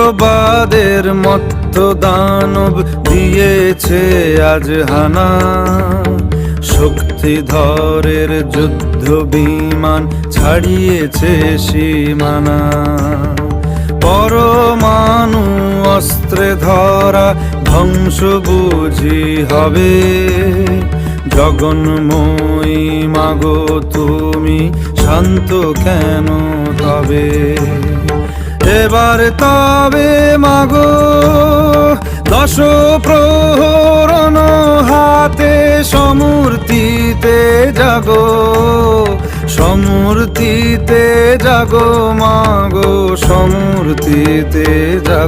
উগ্রবাদের মত্ত দানব দিয়েছে আজ হানা, শক্তিধরের যুদ্ধ বিমান ছাড়িয়েছে সীমানা। পরমাণু অস্ত্রে ধরা ধ্বংস বুঝি হবে, জগন্ময়ী মাগো তুমি শান্ত কেন তবে? এবার তবে মাগো দশ প্রহরণ হাতে সমূর্তিতে জাগো, সমূর্তিতে জাগো মাগো, সমূর্তিতে জাগো।